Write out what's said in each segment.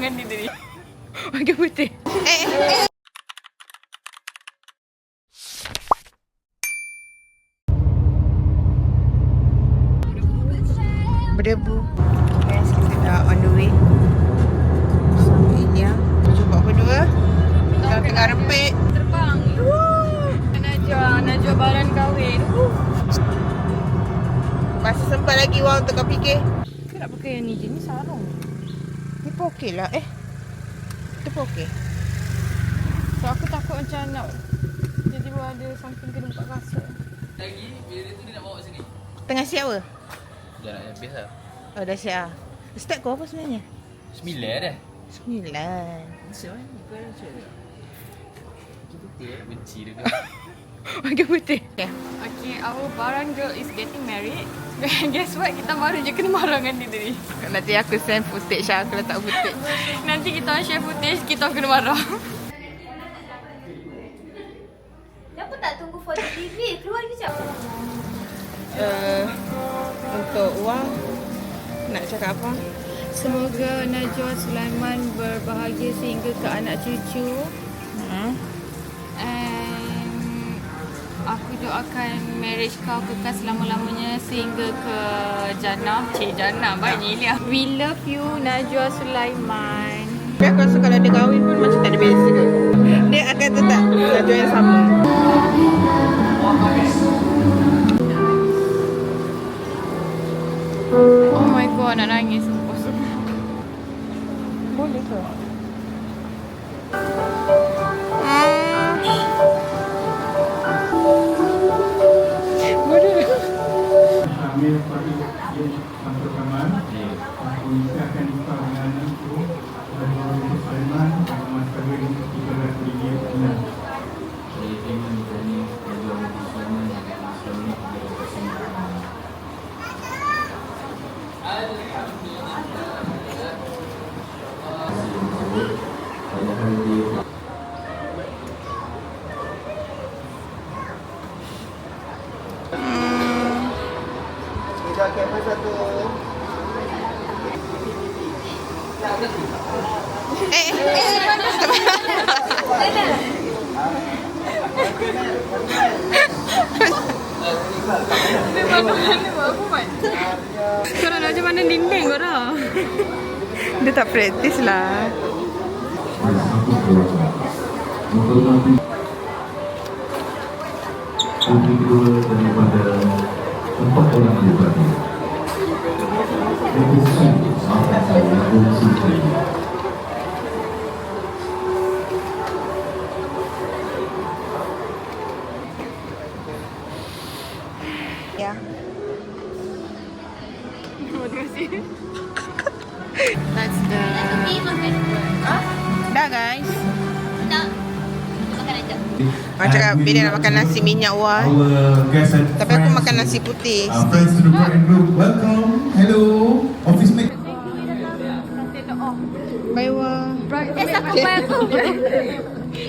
marangan dia tadi. Pakai putih. Berdebu. Guys, kita dah on the way. Sampainya. Jumpa berdua. Kita tengah rempit. Terbang. Najwa baran kahwin. Masih sempat lagi Wang untuk kau fikir. Kita nak pakai yang ni je. Ni sarung. Ni pun okey lah. Itu pun okey. So aku takut macam nak tiba-tiba ada something kena buka kasut. Lagi, bila tu dia nak bawa sini. Tengah siap ke? Dah nak habis lah. Oh, dah siap. Start kau apa sebenarnya? 9 dah. 9. Siapa ni? Kau yang cakap. Putih benci dia tu. Pakai putih. Okay. Okay, our barang girl is getting married. Guess what? Kita baru je kena marah dengan dia tadi. Nanti aku send footage lah. Aku letak footage. Nanti kita orang share footage, kita kena marah. Kenapa tak tunggu for the TV? Keluar kejap. Untuk Wang, nak cakap apa? Semoga Najwa Sulaiman berbahagia sehingga ke anak cucu. And aku doakan marriage kau kekal selama-lamanya sehingga ke jannah. Jannah banyak lah. We love you Najwa Sulaiman. Tapi aku rasa kalau dia kahwin pun macam tak ada beza ke. Dia akan tetap Najwa yang sama. Oh my god, nak nangis. Boleh ke? Boleh. Ambil pada yang pertama, polisi akan dibuka dengan itu dari Nabi Sulaiman dan Mas Kawin 13 ringgit bulan. Saya terima misalnya Najwa Nabi Sulaiman dan Islam ni 13 ringgit. Kita kamera satu. Korang nak macam mana dinding korang? Dia tak praktis lah. Putri kedua daripada 4 orang pribadi. Depusi Angkatan Laut Sutri. Ya. Terima kasih. That's the... Dah guys. Nak makan aja. Orang cakap bila nak makan nasi minyak wah. Our guests and Tapi aku makan nasi putih. friends to the bride and groom, welcome. Hello, office mate. Bye wah. Aku bayar aku.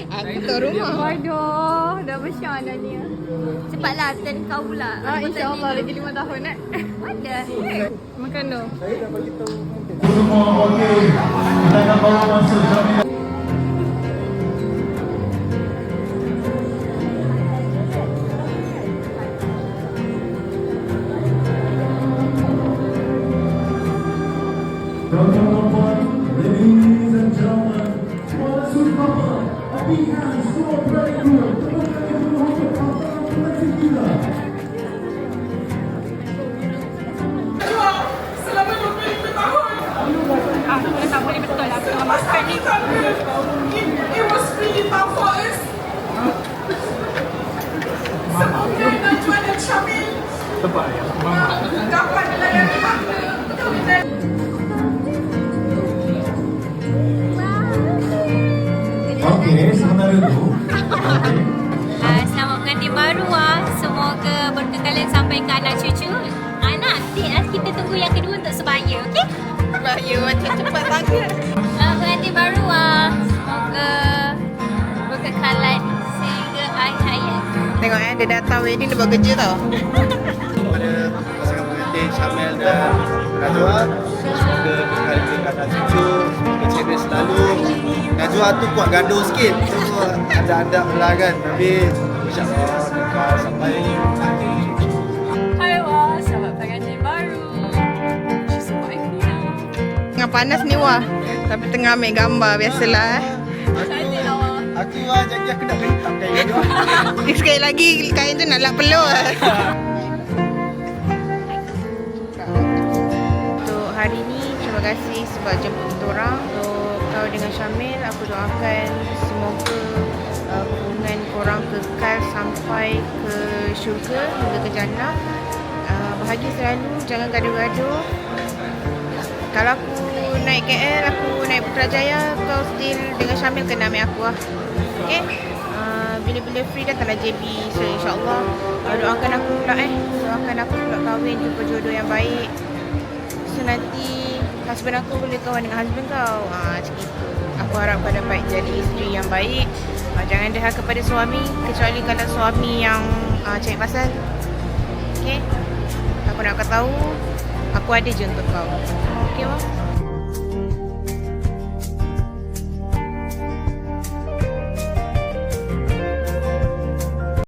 Aku kat rumah. Waduh, dah besar dah ni. Cepatlah, dan kau pula. InsyaAllah lagi 5 tahun Ada. Makan tu. Semua okey. Kita akan bawa masuk jaminan. Ladies and gentlemen, tuan Sulaiman, api hands for bride and groom. Aku dah tak boleh betul lah. Aku tengah makan ni. It was really tough for us. Semoga Najwa dan Syamil dapat melayani akte perkahwinan. Okey, sementara itu. Selamat pengantin baru Semoga berkekalan sampai ke anak cucu. Nanti kita tunggu yang kedua untuk sebaya, okey? Sebaya macam cepat sangat. Pengantin baru semoga berkekalan sehingga akhir hayat. Tengok dia datang wedding dia buat kerja tau. Kepada pasangan pengantin Syamil dan Najwa, semoga kekal ke anak cucu, semoga cherish Lalu Najwa tu kuat gaduh sikit. So ada lah kan. Tapi insyaAllah kekal sampai Hai Wah, selamat pengantin baru. She's so wife now. Tengah panas ni Wah. Tapi tengah ambil gambar biasalah. Cantik lah Wah. aku jadi aku nak bentang kain tu. Sekali lagi kain tu nak lap peluh. Untuk hari ni, terima kasih sebab jemput kita orang. Untuk kau dengan Syamil, aku doakan semoga hubungan korang kekal sampai ke syurga hingga ke jannah. Bahagia selalu, jangan gaduh-gaduh. Kalau aku naik KL, aku naik Putrajaya, kau still dengan Syamil kena ambil aku lah. Okay? Bila-bila free datanglah JB. So insyaAllah doakan aku pula doakan aku pula kahwin, jumpa jodoh yang baik. So nanti husband aku boleh kawan dengan husband kau. Macam itu. Aku harap kau dapat jadi isteri yang baik. Jangan dahal kepada suami, kecuali kalau suami yang cari pasal. Okay? Aku nak kau tahu, aku ada je untuk kau. Okay, Wah?